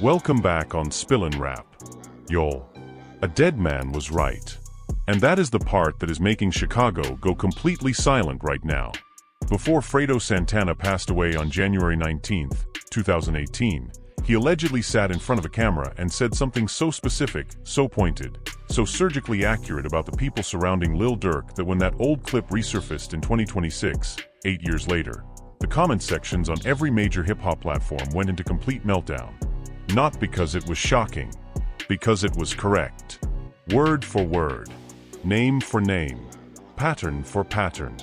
Welcome back on Spillin' Rap. Y'all, a dead man was right. And that is the part that is making Chicago go completely silent right now. Before Fredo Santana passed away on January 19, 2018, he allegedly sat in front of a camera and said something so specific, so pointed, so surgically accurate about the people surrounding Lil Durk that when that old clip resurfaced in 2026, 8 years later, the comment sections on every major hip-hop platform went into complete meltdown. Not because it was shocking, because it was correct. Word for word, name for name, pattern for pattern.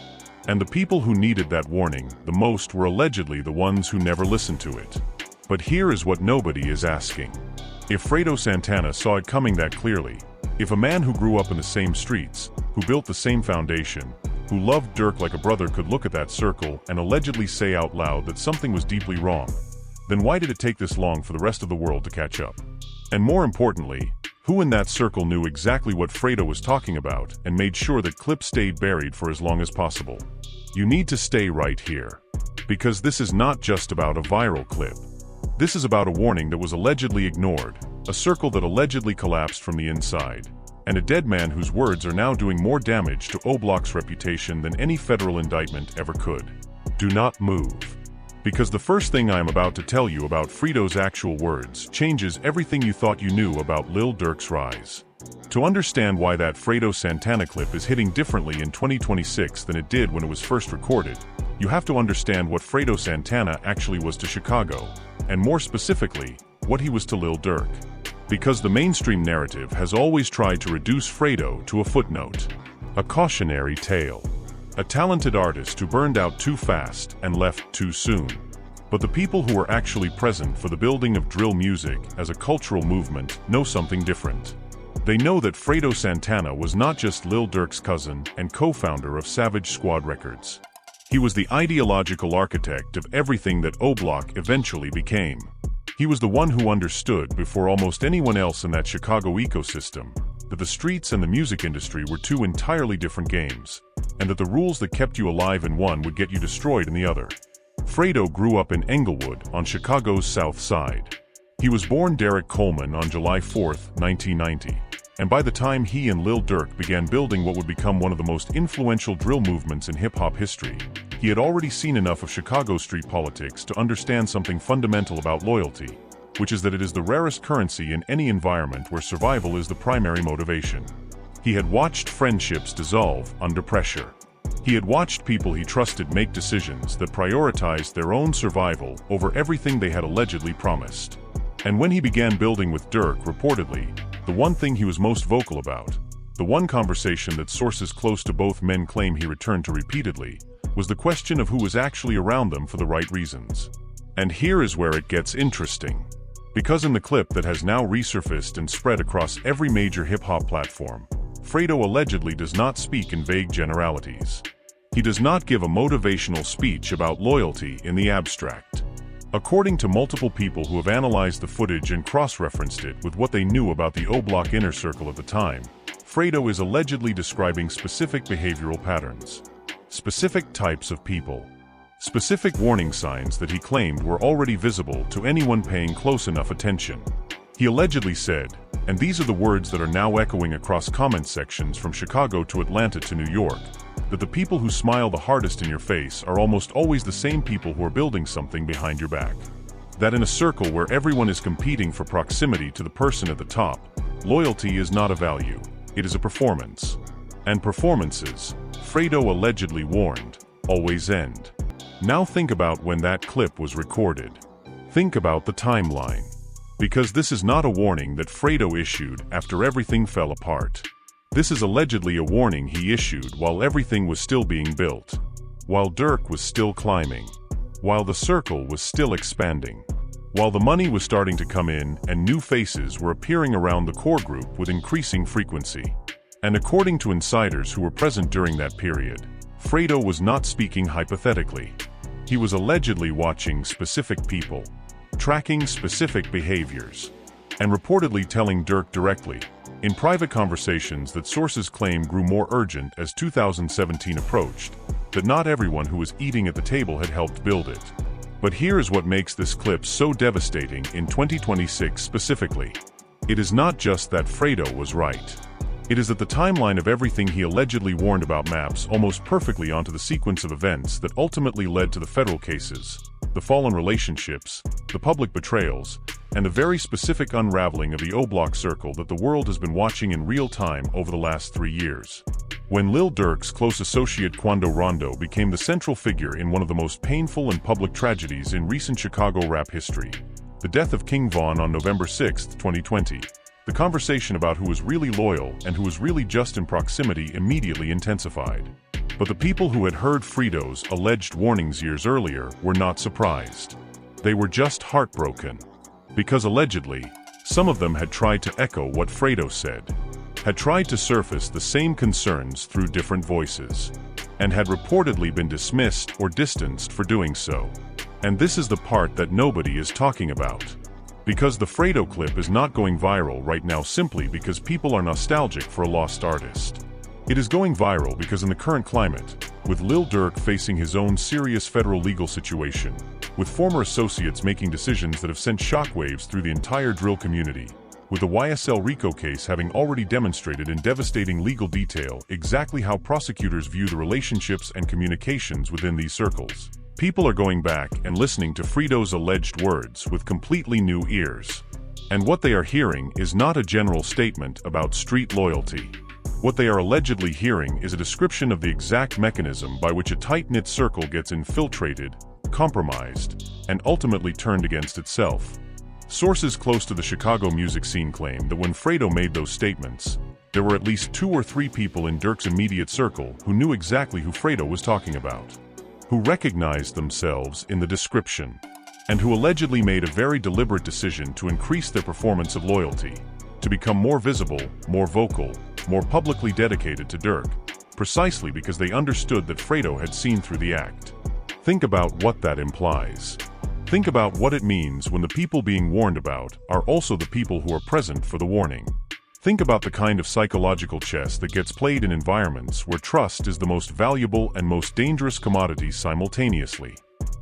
And the people who needed that warning the most were allegedly the ones who never listened to it. But here is what nobody is asking. If Fredo Santana saw it coming that clearly, if a man who grew up in the same streets, who built the same foundation, who loved Durk like a brother could look at that circle and allegedly say out loud that something was deeply wrong, then why did it take this long for the rest of the world to catch up? And more importantly, who in that circle knew exactly what Fredo was talking about and made sure that clip stayed buried for as long as possible? You need to stay right here. Because this is not just about a viral clip. This is about a warning that was allegedly ignored, a circle that allegedly collapsed from the inside, and a dead man whose words are now doing more damage to O-Block's reputation than any federal indictment ever could. Do not move. Because the first thing I am about to tell you about Fredo's actual words changes everything you thought you knew about Lil Durk's rise. To understand why that Fredo Santana clip is hitting differently in 2026 than it did when it was first recorded, you have to understand what Fredo Santana actually was to Chicago, and more specifically, what he was to Lil Durk. Because the mainstream narrative has always tried to reduce Fredo to a footnote, a cautionary tale. A talented artist who burned out too fast and left too soon. But the people who were actually present for the building of drill music as a cultural movement know something different. They know that Fredo Santana was not just Lil Durk's cousin and co-founder of Savage Squad Records. He was the ideological architect of everything that O-Block eventually became. He was the one who understood before almost anyone else in that Chicago ecosystem that the streets and the music industry were two entirely different games, and that the rules that kept you alive in one would get you destroyed in the other. Fredo grew up in Englewood on Chicago's South Side. He was born Derek Coleman on July 4, 1990, and by the time he and Lil Durk began building what would become one of the most influential drill movements in hip-hop history, he had already seen enough of Chicago street politics to understand something fundamental about loyalty, which is that it is the rarest currency in any environment where survival is the primary motivation. He had watched friendships dissolve under pressure. He had watched people he trusted make decisions that prioritized their own survival over everything they had allegedly promised. And when he began building with Durk, reportedly, the one thing he was most vocal about, the one conversation that sources close to both men claim he returned to repeatedly, was the question of who was actually around them for the right reasons. And here is where it gets interesting. Because in the clip that has now resurfaced and spread across every major hip-hop platform, Fredo allegedly does not speak in vague generalities. He does not give a motivational speech about loyalty in the abstract. According to multiple people who have analyzed the footage and cross-referenced it with what they knew about the O-Block inner circle at the time, Fredo is allegedly describing specific behavioral patterns, specific types of people, specific warning signs that he claimed were already visible to anyone paying close enough attention. He allegedly said, and these are the words that are now echoing across comment sections from Chicago to Atlanta to New York, that the people who smile the hardest in your face are almost always the same people who are building something behind your back. That in a circle where everyone is competing for proximity to the person at the top, loyalty is not a value, it is a performance. And performances, Fredo allegedly warned, always end. Now think about when that clip was recorded. Think about the timeline. Because this is not a warning that Fredo issued after everything fell apart. This is allegedly a warning he issued while everything was still being built, while Durk was still climbing, while the circle was still expanding, while the money was starting to come in and new faces were appearing around the core group with increasing frequency. And according to insiders who were present during that period, Fredo was not speaking hypothetically. He was allegedly watching specific people, tracking specific behaviors, and reportedly telling Durk directly, in private conversations that sources claim grew more urgent as 2017 approached, that not everyone who was eating at the table had helped build it. But here is what makes this clip so devastating in 2026 specifically. It is not just that Fredo was right. It is that the timeline of everything he allegedly warned about maps almost perfectly onto the sequence of events that ultimately led to the federal cases, the fallen relationships, the public betrayals, and the very specific unraveling of the O-Block circle that the world has been watching in real time over the last 3 years. When Lil Durk's close associate Quando Rondo became the central figure in one of the most painful and public tragedies in recent Chicago rap history, the death of King Von on November 6, 2020, the conversation about who was really loyal and who was really just in proximity immediately intensified. But the people who had heard Fredo's alleged warnings years earlier were not surprised. They were just heartbroken. Because allegedly, some of them had tried to echo what Fredo said, had tried to surface the same concerns through different voices, and had reportedly been dismissed or distanced for doing so. And this is the part that nobody is talking about. Because the Fredo clip is not going viral right now simply because people are nostalgic for a lost artist. It is going viral because in the current climate, with Lil Durk facing his own serious federal legal situation, with former associates making decisions that have sent shockwaves through the entire drill community, with the YSL RICO case having already demonstrated in devastating legal detail exactly how prosecutors view the relationships and communications within these circles. People are going back and listening to Fredo's alleged words with completely new ears. And what they are hearing is not a general statement about street loyalty. What they are allegedly hearing is a description of the exact mechanism by which a tight-knit circle gets infiltrated, compromised, and ultimately turned against itself. Sources close to the Chicago music scene claim that when Fredo made those statements, there were at least 2 or 3 people in Durk's immediate circle who knew exactly who Fredo was talking about, who recognized themselves in the description, and who allegedly made a very deliberate decision to increase their performance of loyalty, to become more visible, more vocal, more publicly dedicated to Durk, precisely because they understood that Fredo had seen through the act. Think about what that implies. Think about what it means when the people being warned about are also the people who are present for the warning. Think about the kind of psychological chess that gets played in environments where trust is the most valuable and most dangerous commodity simultaneously.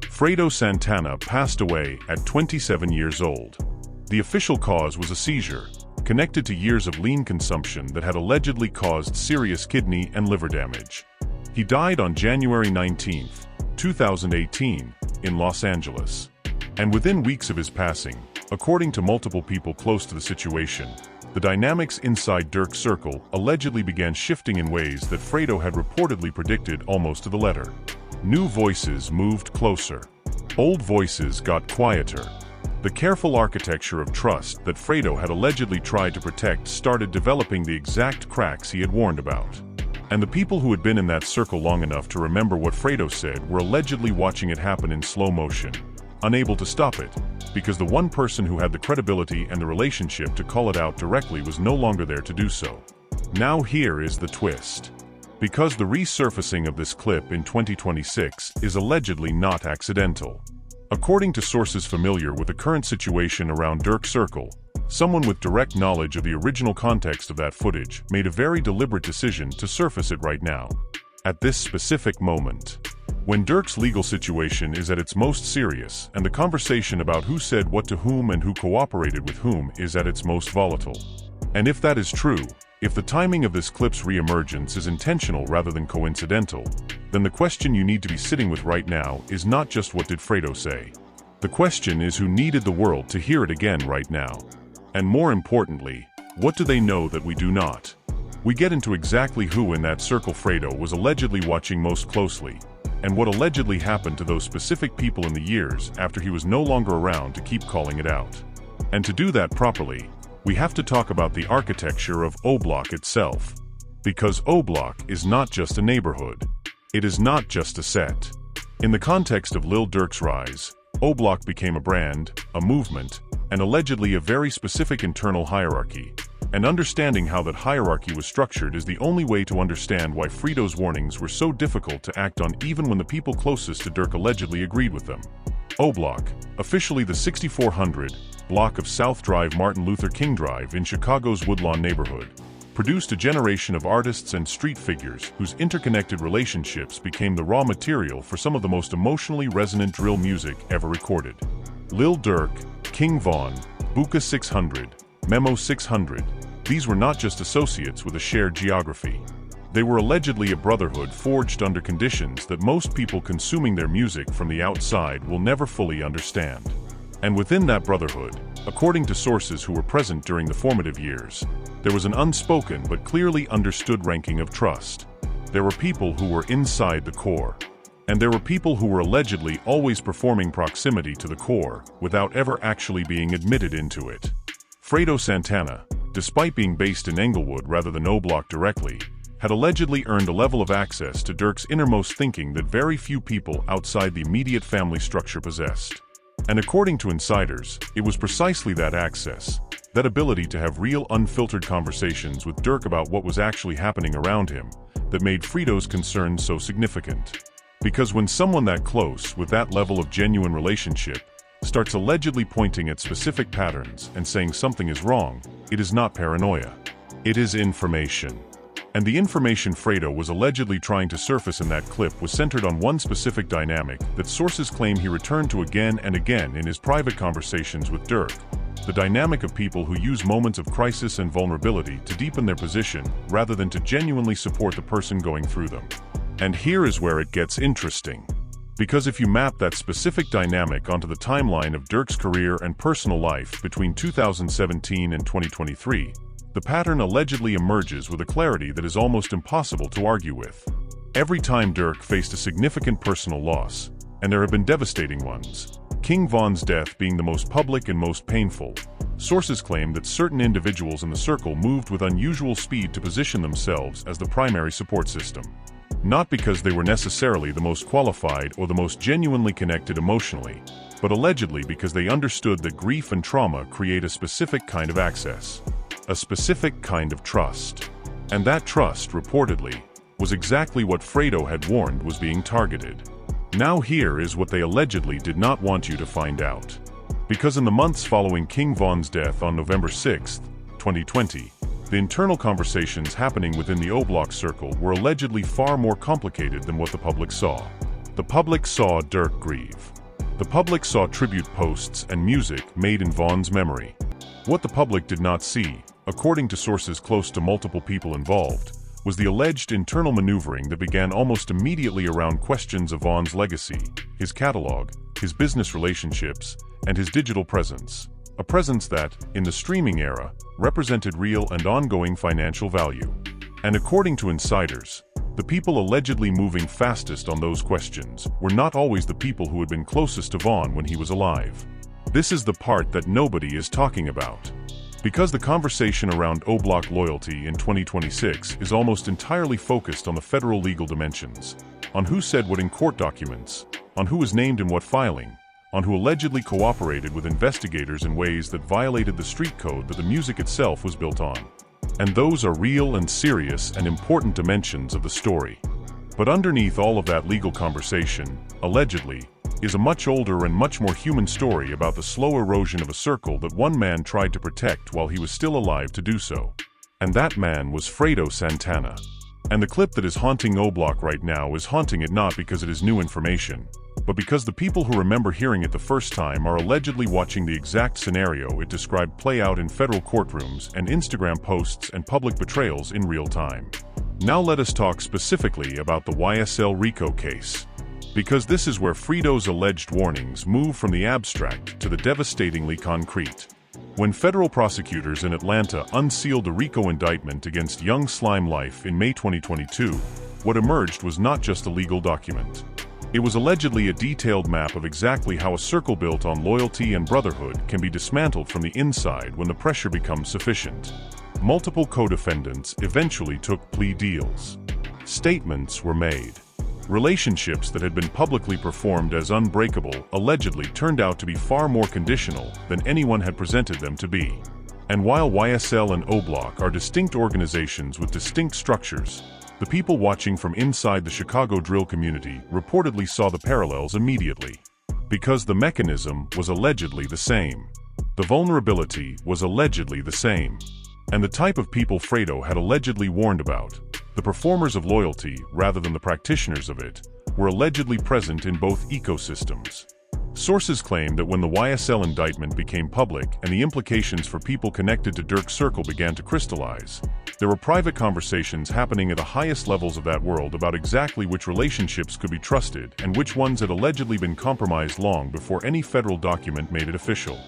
Fredo Santana passed away at 27 years old. The official cause was a seizure, connected to years of lean consumption that had allegedly caused serious kidney and liver damage. He died on January 19, 2018, in Los Angeles. And within weeks of his passing, according to multiple people close to the situation, the dynamics inside Durk's circle allegedly began shifting in ways that Fredo had reportedly predicted almost to the letter. New voices moved closer. Old voices got quieter. The careful architecture of trust that Fredo had allegedly tried to protect started developing the exact cracks he had warned about. And the people who had been in that circle long enough to remember what Fredo said were allegedly watching it happen in slow motion, unable to stop it, because the one person who had the credibility and the relationship to call it out directly was no longer there to do so. Now here is the twist. Because the resurfacing of this clip in 2026 is allegedly not accidental. According to sources familiar with the current situation around Durk's circle, someone with direct knowledge of the original context of that footage made a very deliberate decision to surface it right now, at this specific moment. When Durk's legal situation is at its most serious and the conversation about who said what to whom and who cooperated with whom is at its most volatile. And if that is true, if the timing of this clip's reemergence is intentional rather than coincidental, then the question you need to be sitting with right now is not just what did Fredo say. The question is who needed the world to hear it again right now. And more importantly, what do they know that we do not? We get into exactly who in that circle Fredo was allegedly watching most closely, and what allegedly happened to those specific people in the years after he was no longer around to keep calling it out. And to do that properly, we have to talk about the architecture of O-Block itself. Because O-Block is not just a neighborhood. It is not just a set. In the context of Lil Durk's rise, O-Block became a brand, a movement, and allegedly a very specific internal hierarchy. And understanding how that hierarchy was structured is the only way to understand why Fredo's warnings were so difficult to act on even when the people closest to Durk allegedly agreed with them. O-Block, officially the 6400 block of South Drive Martin Luther King Drive in Chicago's Woodlawn neighborhood, produced a generation of artists and street figures whose interconnected relationships became the raw material for some of the most emotionally resonant drill music ever recorded. Lil Durk, King Von, Buka 600, Memo 600, these were not just associates with a shared geography. They were allegedly a brotherhood forged under conditions that most people consuming their music from the outside will never fully understand. And within that brotherhood, according to sources who were present during the formative years, there was an unspoken but clearly understood ranking of trust. There were people who were inside the core, and there were people who were allegedly always performing proximity to the core without ever actually being admitted into it. Fredo Santana, despite being based in Englewood rather than O-Block directly, had allegedly earned a level of access to Durk's innermost thinking that very few people outside the immediate family structure possessed. And according to insiders, it was precisely that access, that ability to have real unfiltered conversations with Durk about what was actually happening around him, that made Fredo's concerns so significant. Because when someone that close, with that level of genuine relationship, starts allegedly pointing at specific patterns and saying something is wrong, it is not paranoia. It is information. And the information Fredo was allegedly trying to surface in that clip was centered on one specific dynamic that sources claim he returned to again and again in his private conversations with Durk. The dynamic of people who use moments of crisis and vulnerability to deepen their position rather than to genuinely support the person going through them. And here is where it gets interesting. Because if you map that specific dynamic onto the timeline of Durk's career and personal life between 2017 and 2023, the pattern allegedly emerges with a clarity that is almost impossible to argue with. Every time Durk faced a significant personal loss, and there have been devastating ones, King Von's death being the most public and most painful, sources claim that certain individuals in the circle moved with unusual speed to position themselves as the primary support system. Not because they were necessarily the most qualified or the most genuinely connected emotionally, but allegedly because they understood that grief and trauma create a specific kind of access, a specific kind of trust. And that trust, reportedly, was exactly what Fredo had warned was being targeted. Now here is what they allegedly did not want you to find out. Because in the months following King Von's death on November 6, 2020, the internal conversations happening within the O-Block circle were allegedly far more complicated than what the public saw. The public saw Durk grieve. The public saw tribute posts and music made in Von's memory. What the public did not see, according to sources close to multiple people involved, was the alleged internal maneuvering that began almost immediately around questions of Von's legacy, his catalog, his business relationships, and his digital presence. A presence that, in the streaming era, represented real and ongoing financial value. And according to insiders, the people allegedly moving fastest on those questions were not always the people who had been closest to Von when he was alive. This is the part that nobody is talking about. Because the conversation around O-Block loyalty in 2026 is almost entirely focused on the federal legal dimensions, on who said what in court documents, on who was named in what filing, on who allegedly cooperated with investigators in ways that violated the street code that the music itself was built on. And those are real and serious and important dimensions of the story. But underneath all of that legal conversation, allegedly, is a much older and much more human story about the slow erosion of a circle that one man tried to protect while he was still alive to do so. And that man was Fredo Santana. And the clip that is haunting O-Block right now is haunting it not because it is new information, but because the people who remember hearing it the first time are allegedly watching the exact scenario it described play out in federal courtrooms and Instagram posts and public betrayals in real time. Now let us talk specifically about the YSL RICO case. Because this is where Fredo's alleged warnings move from the abstract to the devastatingly concrete. When federal prosecutors in Atlanta unsealed a RICO indictment against Young Slime Life in May 2022, what emerged was not just a legal document. It was allegedly a detailed map of exactly how a circle built on loyalty and brotherhood can be dismantled from the inside when the pressure becomes sufficient. Multiple co-defendants eventually took plea deals. Statements were made. Relationships that had been publicly performed as unbreakable allegedly turned out to be far more conditional than anyone had presented them to be. And while YSL and O-Block are distinct organizations with distinct structures, the people watching from inside the Chicago drill community reportedly saw the parallels immediately. Because the mechanism was allegedly the same. The vulnerability was allegedly the same. and the type of people Fredo had allegedly warned about, the performers of loyalty rather than the practitioners of it, were allegedly present in both ecosystems. Sources claim that when the YSL indictment became public and the implications for people connected to Durk's circle began to crystallize, there were private conversations happening at the highest levels of that world about exactly which relationships could be trusted and which ones had allegedly been compromised long before any federal document made it official.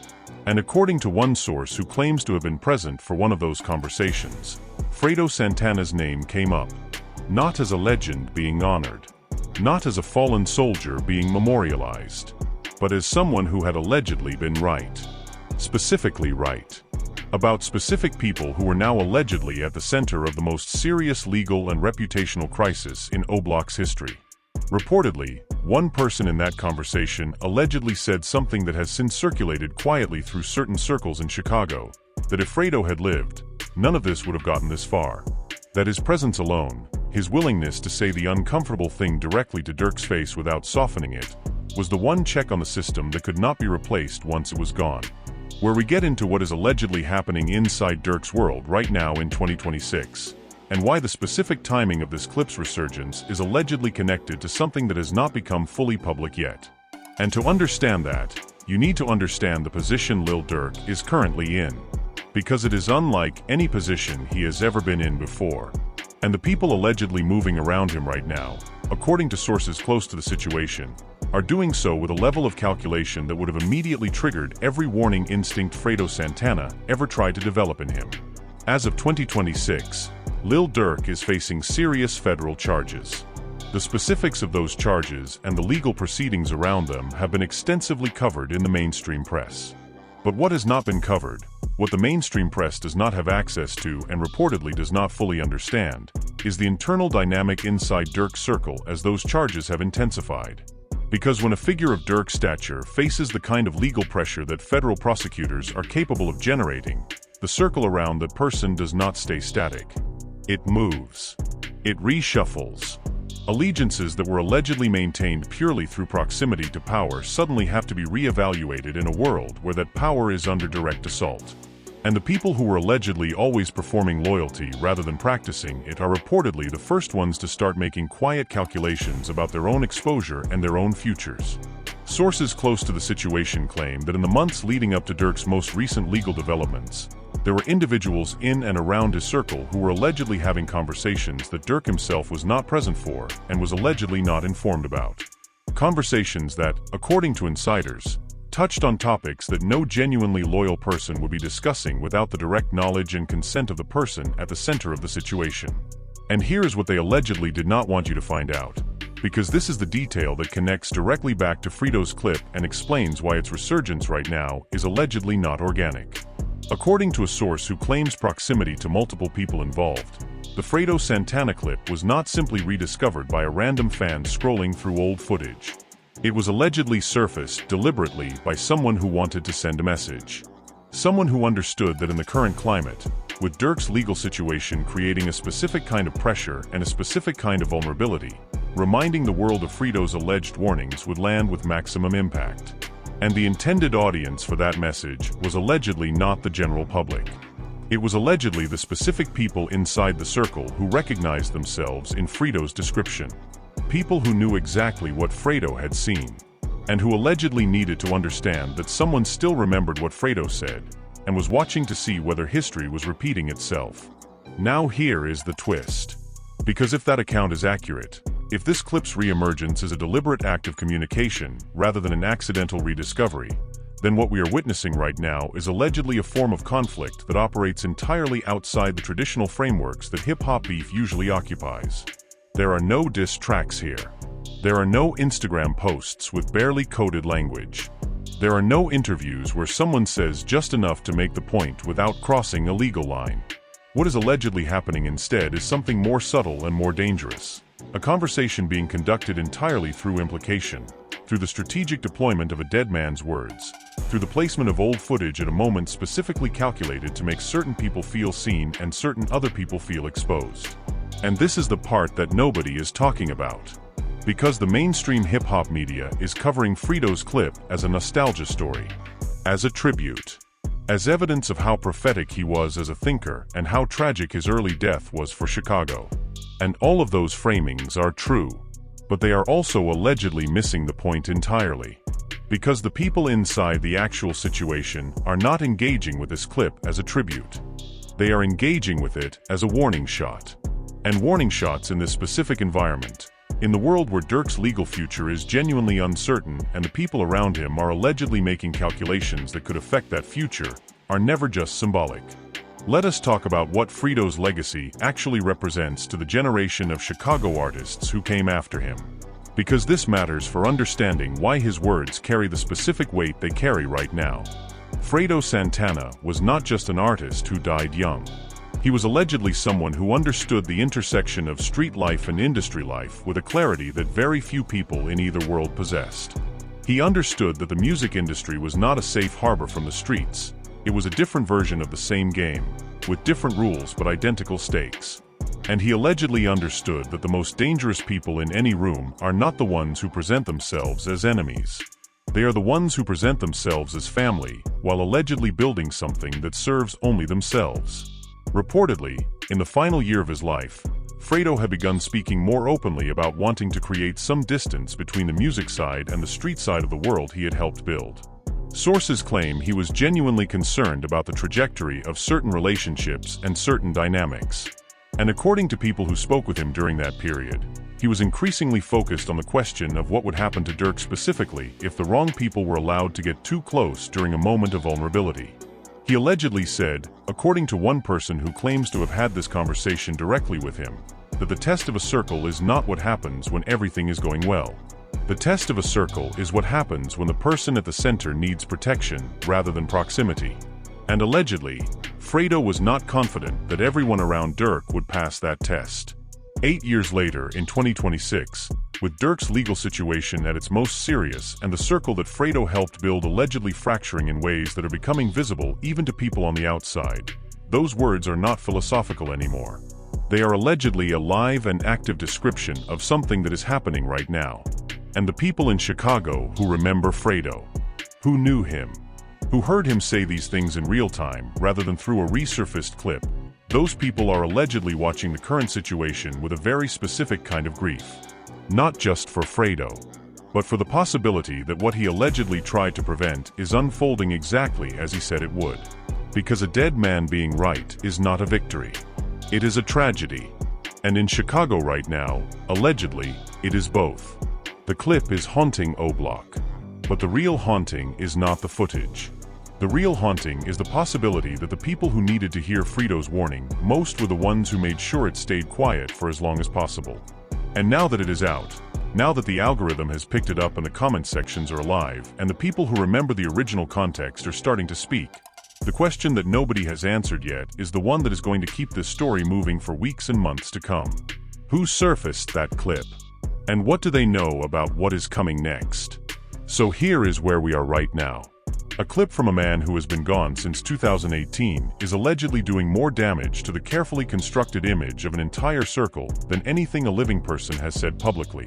And according to one source who claims to have been present for one of those conversations, Fredo Santana's name came up, not as a legend being honored, not as a fallen soldier being memorialized, but as someone who had allegedly been right. Specifically right. About specific people who were now allegedly at the center of the most serious legal and reputational crisis in Oblak's history. Reportedly, one person in that conversation allegedly said something that has since circulated quietly through certain circles in Chicago, that if Fredo had lived, none of this would have gotten this far. That his presence alone, his willingness to say the uncomfortable thing directly to Durk's face without softening it, was the one check on the system that could not be replaced once it was gone. Where we get into what is allegedly happening inside Durk's world right now in 2026, and why the specific timing of this clip's resurgence is allegedly connected to something that has not become fully public yet. And to understand that, you need to understand the position Lil Durk is currently in, because it is unlike any position he has ever been in before. And the people allegedly moving around him right now, according to sources close to the situation, are doing so with a level of calculation that would have immediately triggered every warning instinct Fredo Santana ever tried to develop in him. As of 2026, Lil Durk is facing serious federal charges. The specifics of those charges and the legal proceedings around them have been extensively covered in the mainstream press. But what has not been covered, what the mainstream press does not have access to and reportedly does not fully understand, is the internal dynamic inside Durk's circle as those charges have intensified. Because when a figure of Durk's stature faces the kind of legal pressure that federal prosecutors are capable of generating, the circle around that person does not stay static. It moves. It reshuffles. Allegiances that were allegedly maintained purely through proximity to power suddenly have to be re-evaluated in a world where that power is under direct assault. And the people who were allegedly always performing loyalty rather than practicing it are reportedly the first ones to start making quiet calculations about their own exposure and their own futures. Sources close to the situation claim that in the months leading up to Durk's most recent legal developments, there were individuals in and around his circle who were allegedly having conversations that Durk himself was not present for and was allegedly not informed about. Conversations that, according to insiders, touched on topics that no genuinely loyal person would be discussing without the direct knowledge and consent of the person at the center of the situation. And here's what they allegedly did not want you to find out, because this is the detail that connects directly back to Fredo's clip and explains why its resurgence right now is allegedly not organic. According to a source who claims proximity to multiple people involved, the Fredo Santana clip was not simply rediscovered by a random fan scrolling through old footage. It was allegedly surfaced deliberately by someone who wanted to send a message. Someone who understood that in the current climate, with Durk's legal situation creating a specific kind of pressure and a specific kind of vulnerability, reminding the world of Fredo's alleged warnings would land with maximum impact. And the intended audience for that message was allegedly not the general public. It was allegedly the specific people inside the circle who recognized themselves in Fredo's description. People who knew exactly what Fredo had seen, and who allegedly needed to understand that someone still remembered what Fredo said, and was watching to see whether history was repeating itself. Now here is the twist. Because if that account is accurate, if this clip's re-emergence is a deliberate act of communication rather than an accidental rediscovery, then what we are witnessing right now is allegedly a form of conflict that operates entirely outside the traditional frameworks that hip-hop beef usually occupies. There are no diss tracks here. There are no Instagram posts with barely coded language. There are no interviews where someone says just enough to make the point without crossing a legal line. What is allegedly happening instead is something more subtle and more dangerous. A conversation being conducted entirely through implication, through the strategic deployment of a dead man's words, through the placement of old footage at a moment specifically calculated to make certain people feel seen and certain other people feel exposed. And this is the part that nobody is talking about. Because the mainstream hip-hop media is covering Fredo's clip as a nostalgia story, as a tribute, as evidence of how prophetic he was as a thinker and how tragic his early death was for Chicago. And all of those framings are true, but they are also allegedly missing the point entirely. Because the people inside the actual situation are not engaging with this clip as a tribute. They are engaging with it as a warning shot. And warning shots in this specific environment, in the world where Durk's legal future is genuinely uncertain and the people around him are allegedly making calculations that could affect that future, are never just symbolic. Let us talk about what Fredo's legacy actually represents to the generation of Chicago artists who came after him. Because this matters for understanding why his words carry the specific weight they carry right now. Fredo Santana was not just an artist who died young. He was allegedly someone who understood the intersection of street life and industry life with a clarity that very few people in either world possessed. He understood that the music industry was not a safe harbor from the streets. It was a different version of the same game, with different rules but identical stakes. And he allegedly understood that the most dangerous people in any room are not the ones who present themselves as enemies. They are the ones who present themselves as family, while allegedly building something that serves only themselves. Reportedly, in the final year of his life, Fredo had begun speaking more openly about wanting to create some distance between the music side and the street side of the world he had helped build. Sources claim he was genuinely concerned about the trajectory of certain relationships and certain dynamics. And according to people who spoke with him during that period, he was increasingly focused on the question of what would happen to Durk specifically if the wrong people were allowed to get too close during a moment of vulnerability. He allegedly said, according to one person who claims to have had this conversation directly with him, that the test of a circle is not what happens when everything is going well. The test of a circle is what happens when the person at the center needs protection rather than proximity. And allegedly, Fredo was not confident that everyone around Durk would pass that test. 8 years later, in 2026, with Durk's legal situation at its most serious and the circle that Fredo helped build allegedly fracturing in ways that are becoming visible even to people on the outside, those words are not philosophical anymore. They are allegedly a live and active description of something that is happening right now. And the people in Chicago who remember Fredo, who knew him, who heard him say these things in real time rather than through a resurfaced clip, those people are allegedly watching the current situation with a very specific kind of grief. Not just for Fredo, but for the possibility that what he allegedly tried to prevent is unfolding exactly as he said it would. Because a dead man being right is not a victory. It is a tragedy. And in Chicago right now, allegedly, it is both. The clip is haunting O-Block. But the real haunting is not the footage. The real haunting is the possibility that the people who needed to hear Fredo's warning most were the ones who made sure it stayed quiet for as long as possible. And now that it is out, now that the algorithm has picked it up and the comment sections are alive, and the people who remember the original context are starting to speak, the question that nobody has answered yet is the one that is going to keep this story moving for weeks and months to come. Who surfaced that clip? And what do they know about what is coming next? So here is where we are right now. A clip from a man who has been gone since 2018 is allegedly doing more damage to the carefully constructed image of an entire circle than anything a living person has said publicly.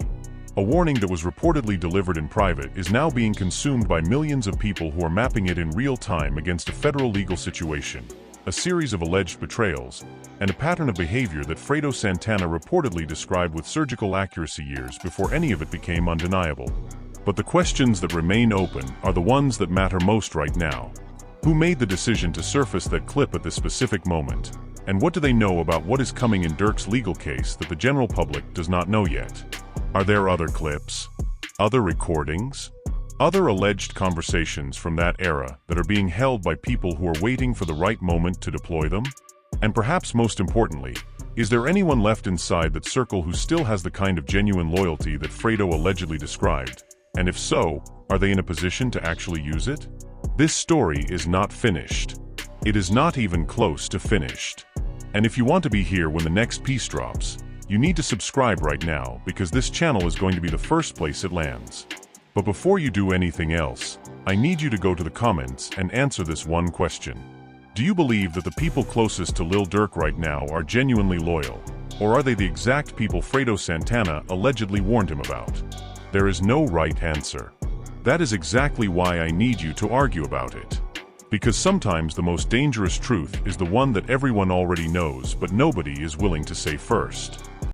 A warning that was reportedly delivered in private is now being consumed by millions of people who are mapping it in real time against a federal legal situation, a series of alleged betrayals, and a pattern of behavior that Fredo Santana reportedly described with surgical accuracy years before any of it became undeniable. But the questions that remain open are the ones that matter most right now. Who made the decision to surface that clip at this specific moment? And what do they know about what is coming in Durk's legal case that the general public does not know yet? Are there other clips? Other recordings? Other alleged conversations from that era that are being held by people who are waiting for the right moment to deploy them? And perhaps most importantly, is there anyone left inside that circle who still has the kind of genuine loyalty that Fredo allegedly described? And if so, are they in a position to actually use it? This story is not finished. It is not even close to finished. And if you want to be here when the next piece drops, you need to subscribe right now because this channel is going to be the first place it lands. But before you do anything else, I need you to go to the comments and answer this one question. Do you believe that the people closest to Lil Durk right now are genuinely loyal? Or are they the exact people Fredo Santana allegedly warned him about? There is no right answer. That is exactly why I need you to argue about it. Because sometimes the most dangerous truth is the one that everyone already knows but nobody is willing to say first.